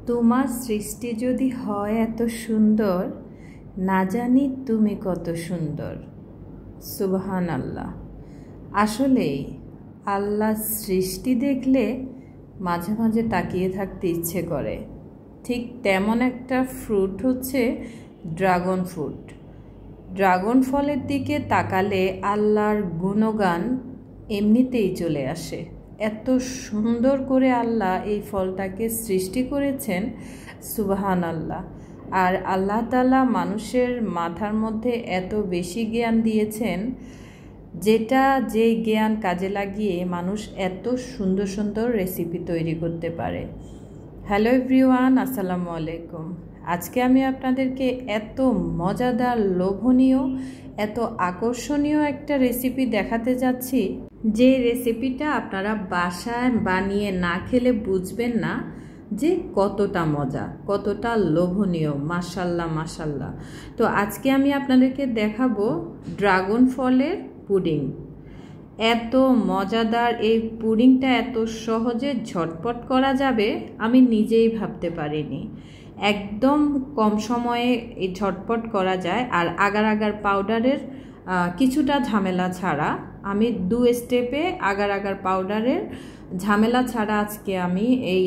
তোমার সৃষ্টি যদি হয় এত সুন্দর, না জানি তুমি কত সুন্দর। সুবহান আল্লাহ। আসলেই আল্লাহর সৃষ্টি দেখলে মাঝে মাঝে তাকিয়ে থাকতে ইচ্ছে করে। ঠিক তেমন একটা ফ্রুট হচ্ছে ড্রাগন ফ্রুট। ড্রাগন ফলের দিকে তাকালে আল্লাহর গুণগান এমনিতেই চলে আসে। এত সুন্দর করে আল্লাহ এই ফলটাকে সৃষ্টি করেছেন, সুবহান আল্লাহ। আর আল্লাহ তাআলা মানুষের মাথার মধ্যে এত বেশি জ্ঞান দিয়েছেন, যেটা যেই জ্ঞান কাজে লাগিয়ে মানুষ এত সুন্দর সুন্দর রেসিপি তৈরি করতে পারে। হ্যালো এভরিওয়ান, আসসালামু আলাইকুম। আজকে আমি আপনাদেরকে এত মজাদার, লোভনীয়, এত আকর্ষণীয় একটা রেসিপি দেখাতে যাচ্ছি, যে রেসিপিটা আপনারা বাসায় বানিয়ে না খেলে বুঝবেন না যে কতটা মজা, কতটা লোভনীয়। মাশাল্লাহ মাশাল্লাহ। তো আজকে আমি আপনাদেরকে দেখাবো ড্রাগন ফলের পুডিং। এত মজাদার এই পুডিংটা এত সহজে ঝটপট করা যাবে আমি নিজেই ভাবতে পারিনি। একদম কম সময়ে এই ঝটপট করা যায়। আর আগার আগার পাউডারের কিছুটা ঝামেলা ছাড়া, আমি 2 স্টেপে আগার আগার পাউডারের ঝামেলা ছাড়া আজকে আমি এই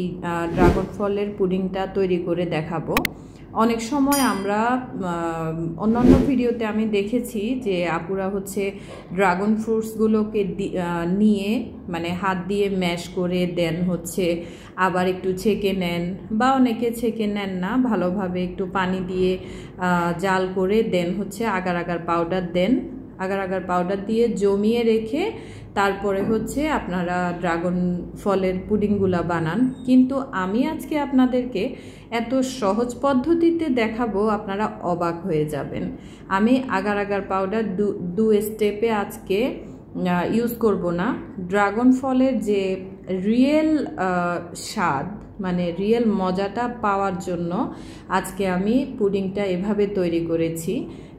ড্রাগন ফলের পুডিংটা তৈরি করে দেখাবো। অনেক সময় আমরা অন্যান্য ভিডিওতে আমি দেখেছি যে আপুরা হচ্ছে ড্রাগন ফ্রুটসগুলোকে নিয়ে মানে হাত দিয়ে ম্যাশ করে দেন, হচ্ছে আবার একটু ছেঁকে নেন, বা অনেকে ছেঁকে নেন না, ভালোভাবে একটু পানি দিয়ে জাল করে দেন, হচ্ছে আগার আগার পাউডার দেন, আগার আগার পাউডার দিয়ে জমিয়ে রেখে তারপরে হচ্ছে আপনারা ড্রাগন ফলের পুডিংগুলা বানান। কিন্তু আমি আজকে আপনাদেরকে এত সহজ পদ্ধতিতে দেখাবো, আপনারা অবাক হয়ে যাবেন। আমি আগার আগার পাউডার 2 স্টেপে আজকে ইউজ করব না। ড্রাগন ফলের যে রিয়েল স্বাদ, মানে রিয়েল মজাটা পাওয়ার জন্য আজকে আমি পুডিংটা এভাবে তৈরি করেছি।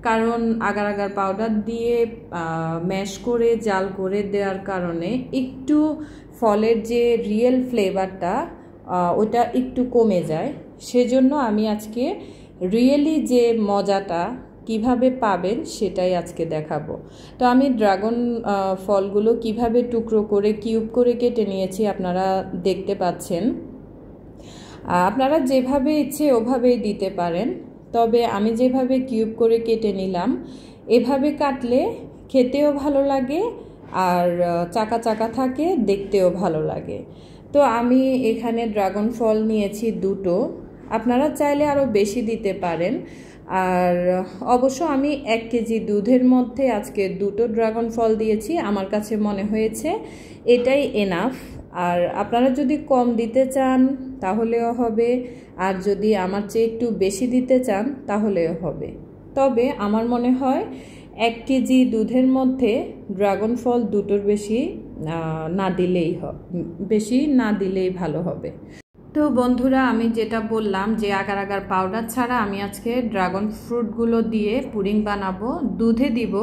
কারণ আগার আগার পাউডার দিয়ে ম্যাশ করে জাল করে দেওয়ার কারণে একটু ফলের যে রিয়েল ফ্লেভারটা ওটা একটু কমে যায়। সেজন্য আমি আজকে রিয়েলি যে মজাটা কিভাবে পাবেন সেটাই আজকে দেখাবো। তো আমি ড্রাগন ফলগুলো কিভাবে টুকরো করে কিউব করে কেটে নিয়েছি আপনারা দেখতে পাচ্ছেন। আপনারা যেভাবে ইচ্ছে ওভাবেই দিতে পারেন, তবে আমি যেভাবে কিউব করে কেটে নিলাম, এভাবে কাটলে খেতেও ভালো লাগে আর চাকা চাকা থাকে, দেখতেও ভালো লাগে। তো আমি এখানে ড্রাগন ফল নিয়েছি 2টো, আপনারা চাইলে আরও বেশি দিতে পারেন। আর অবশ্য আমি 1 কেজি দুধের মধ্যে আজকে 2টো ড্রাগন ফল দিয়েছি, আমার কাছে মনে হয়েছে এটাই এনাফ। আর আপনারা যদি কম দিতে চান তাহলেও হবে, আর যদি আমার চেয়ে একটু বেশি দিতে চান তাহলেও হবে। তবে আমার মনে হয় 1 কেজি দুধের মধ্যে ড্রাগন ফল 2টোর বেশি না দিলেই ভালো হবে। তো বন্ধুরা, আমি যেটা বললাম যে আগার আগার পাউডার ছাড়া আমি আজকে ড্রাগন ফ্রুটগুলো দিয়ে পুডিং বানাবো। দুধে দিব,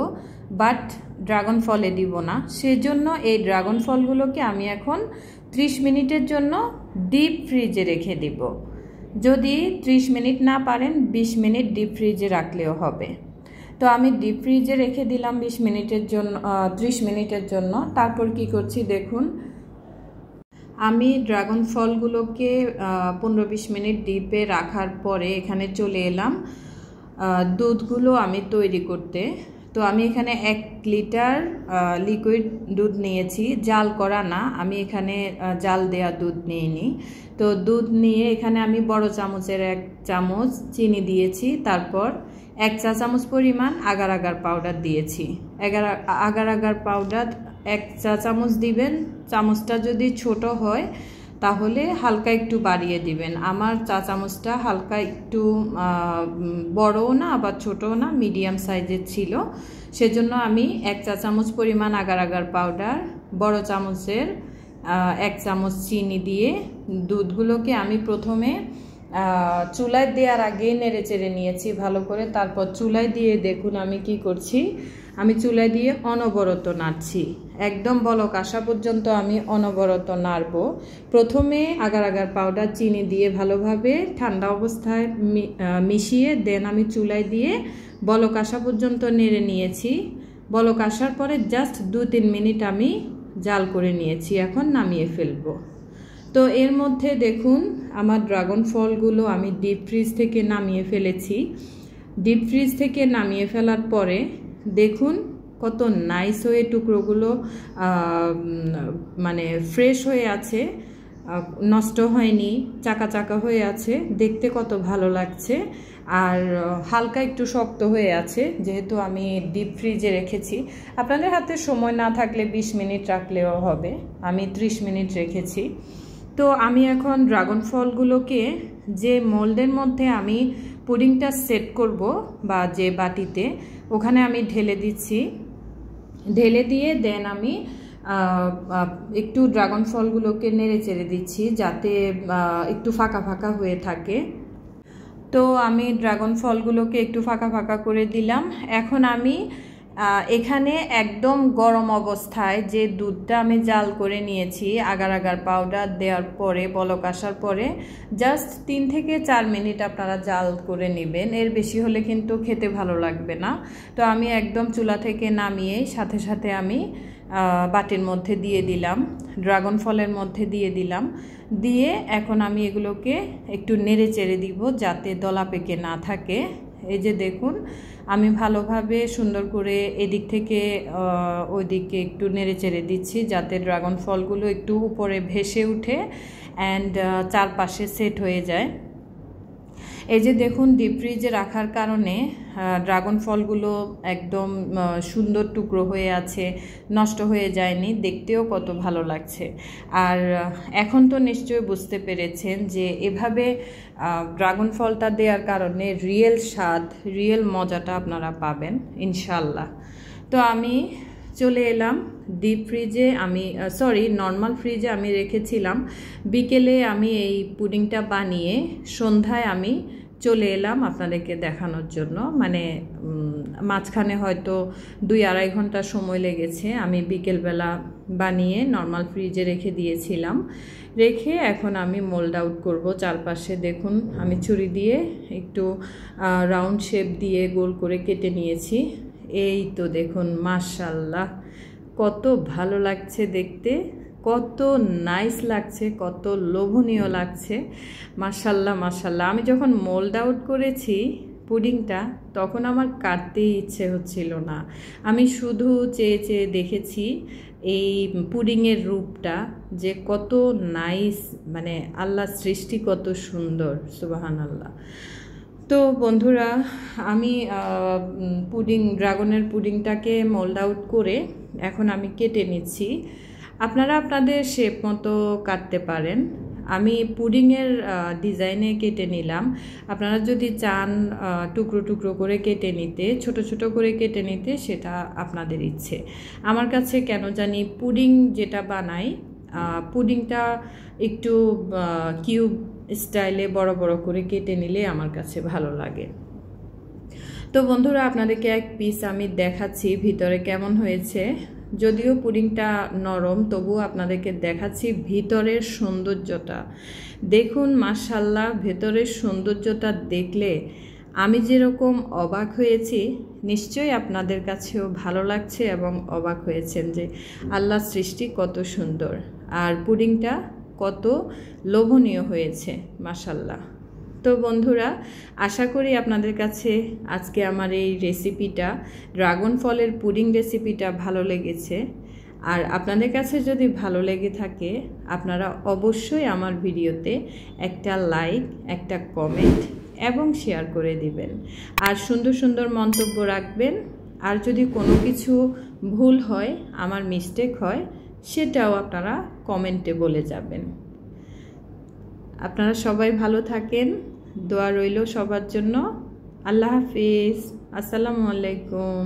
বাট ড্রাগন ফলে দিব না। সেজন্য এই ড্রাগন ফলগুলোকে আমি এখন 30 মিনিটের জন্য ডিপ ফ্রিজে রেখে দিব। যদি 30 মিনিট না পারেন 20 মিনিট ডিপ ফ্রিজে রাখলেও হবে। তো আমি ডিপ ফ্রিজে রেখে দিলাম 20 মিনিটের জন্য, 30 মিনিটের জন্য। তারপর কি করছি দেখুন, আমি ড্রাগন ফলগুলোকে 15-20 মিনিট ডিপে রাখার পরে এখানে চলে এলাম দুধগুলো আমি তৈরি করতে। তো আমি এখানে 1 লিটার লিকুইড দুধ নিয়েছি, জাল করা না, আমি এখানে জাল দেয়া দুধ নিইনি। তো দুধ নিয়ে এখানে আমি বড় চামচের 1 চামচ চিনি দিয়েছি, তারপর 1 চা চামচ পরিমাণ আগার আগার পাউডার দিয়েছি। আগার আগার পাউডার 1 চা চামচ দিবেন। চামচটা যদি ছোট হয় তাহলে হালকা একটু বাড়িয়ে দিবেন। আমার চা চামচটা হালকা একটু বড়ও না আবার ছোটও না, মিডিয়াম সাইজের ছিল। সেজন্য আমি 1 চা চামচ পরিমাণ আগার আগার পাউডার, বড় চামচের 1 চামচ চিনি দিয়ে দুধগুলোকে আমি প্রথমে চুলায় দেওয়ার আগে নেড়ে চেড়ে নিয়েছি ভালো করে। তারপর চুলায় দিয়ে দেখুন আমি কি করছি, আমি চুলায় দিয়ে অনবরত নাড়ছি, একদম বলক আসা পর্যন্ত আমি অনবরত নাড়ব। প্রথমে আগার আগার পাউডার চিনি দিয়ে ভালোভাবে ঠান্ডা অবস্থায় মিশিয়ে দেন আমি চুলায় দিয়ে বলক আসা পর্যন্ত নেড়ে নিয়েছি। বলক আসার পরে জাস্ট 2-3 মিনিট আমি জাল করে নিয়েছি। এখন নামিয়ে ফেলবো। তো এর মধ্যে দেখুন আমার ড্রাগন ফলগুলো আমি ডিপ ফ্রিজ থেকে নামিয়ে ফেলেছি। ডিপ ফ্রিজ থেকে নামিয়ে ফেলার পরে দেখুন কত নাইস হয়ে টুকরোগুলো মানে ফ্রেশ হয়ে আছে, নষ্ট হয়নি, চাকা চাকা হয়ে আছে, দেখতে কত ভালো লাগছে। আর হালকা একটু শক্ত হয়ে আছে, যেহেতু আমি ডিপ ফ্রিজে রেখেছি। আপনাদের হাতে সময় না থাকলে 20 মিনিট রাখলেও হবে, আমি 30 মিনিট রেখেছি। তো আমি এখন ড্রাগন ফলগুলোকে যে মোল্ডের মধ্যে আমি পুডিংটা সেট করব বা যে বাটিতে, ওখানে আমি ঢেলে দিচ্ছি। ঢেলে দিয়ে দেন আমি একটু ড্রাগন ফলগুলোকে নেড়ে চেড়ে দিচ্ছি যাতে একটু ফাঁকা ফাঁকা হয়ে থাকে। তো আমি ড্রাগন ফলগুলোকে একটু ফাঁকা ফাঁকা করে দিলাম। এখন আমি এখানে একদম গরম অবস্থায় যে দুধটা আমি জাল করে নিয়েছি আগার আগার পাউডার দেওয়ার পরে বলক আসার পরে জাস্ট 3 থেকে 4 মিনিট আপনারা জাল করে নেবেন, এর বেশি হলে কিন্তু খেতে ভালো লাগবে না। তো আমি একদম চুলা থেকে নামিয়ে সাথে সাথে আমি বাটির মধ্যে দিয়ে দিলাম, ড্রাগন ফলের মধ্যে দিয়ে দিলাম। দিয়ে এখন আমি এগুলোকে একটু নেড়ে চেড়ে দিব যাতে দলা পেকে না থাকে। এই যে দেখুন আমি ভালোভাবে সুন্দর করে এদিক থেকে ওই দিকে একটু নেড়ে চেড়ে দিচ্ছি যাতে ড্রাগন ফলগুলো একটু উপরে ভেসে উঠে অ্যান্ড চারপাশে সেট হয়ে যায়। এই যে দেখুন ডিপ ফ্রিজে রাখার কারণে ড্রাগন ফলগুলো একদম সুন্দর টুকরো হয়ে আছে, নষ্ট হয়ে যায়নি, দেখতেও কত ভালো লাগছে। আর এখন তো নিশ্চয়ই বুঝতে পেরেছেন যে এভাবে ড্রাগন ফলটা দেওয়ার কারণে রিয়েল স্বাদ, রিয়েল মজাটা আপনারা পাবেন ইনশাল্লাহ। তো আমি চলে এলাম ডিপ ফ্রিজে, আমি নর্মাল ফ্রিজে আমি রেখেছিলাম। বিকেলে আমি এই পুডিংটা বানিয়ে সন্ধ্যায় আমি চলে এলাম আপনাদেরকে দেখানোর জন্য। মানে মাঝখানে হয়তো 2-2.5 ঘন্টা সময় লেগেছে। আমি বিকেলবেলা বানিয়ে নর্মাল ফ্রিজে রেখে দিয়েছিলাম। রেখে এখন আমি মোল্ড আউট করব। চারপাশে দেখুন আমি ছুরি দিয়ে একটু রাউন্ড শেপ দিয়ে গোল করে কেটে নিয়েছি। এই তো দেখুন মাশাআল্লাহ কত ভালো লাগছে দেখতে, কত নাইস লাগছে, কত লোভনীয় লাগছে। মাশাআল্লাহ মাশাআল্লাহ। আমি যখন মোল্ড আউট করেছি পুডিংটা তখন আমার কাটতেই ইচ্ছে হচ্ছিল না, আমি শুধু চেয়ে চেয়ে দেখেছি এই পুডিংয়ের রূপটা যে কত নাইস, মানে আল্লাহর সৃষ্টি কত সুন্দর, সুবহানাল্লাহ। তো বন্ধুরা আমি ড্রাগনের পুডিংটাকে মোল্ড আউট করে এখন আমি কেটে নিচ্ছি। আপনারা আপনাদের শেপ মতো কাটতে পারেন। আমি পুডিংয়ের ডিজাইনে কেটে নিলাম। আপনারা যদি চান টুকরো টুকরো করে কেটে নিতে, ছোট ছোট করে কেটে নিতে, সেটা আপনাদের ইচ্ছে। আমার কাছে কেন জানি পুডিং যেটা বানাই, পুডিংটা একটু কিউব স্টাইলে বড় বড় করে কেটে নিলে আমার কাছে ভালো লাগে। তো বন্ধুরা আপনাদেরকে এক পিস আমি দেখাচ্ছি ভিতরে কেমন হয়েছে। যদিও পুডিংটা নরম তবুও আপনাদেরকে দেখাচ্ছি ভিতরের সৌন্দর্যটা। দেখুন মাশাআল্লাহ, ভেতরের সৌন্দর্যটা দেখলে আমি যেরকম অবাক হয়েছি নিশ্চয়ই আপনাদের কাছেও ভালো লাগছে এবং অবাক হয়েছেন যে আল্লাহর সৃষ্টি কত সুন্দর আর পুডিংটা কত লোভনীয় হয়েছে মাশাআল্লাহ। তো বন্ধুরা আশা করি আপনাদের কাছে আজকে আমার এই রেসিপিটা, ড্রাগন ফলের পুডিং রেসিপিটা ভালো লেগেছে। আর আপনাদের কাছে যদি ভালো লেগে থাকে আপনারা অবশ্যই আমার ভিডিওতে একটা লাইক, একটা কমেন্ট এবং শেয়ার করে দিবেন। আর সুন্দর সুন্দর মন্তব্য রাখবেন। আর যদি কোনো কিছু ভুল হয়, আমার মিস্টেক হয়, সেটাও আপনারা কমেন্টে বলে যাবেন। আপনারা সবাই ভালো থাকেন, দোয়া রইল সবার জন্য। আল্লাহ হাফিজ, আসসালামু আলাইকুম।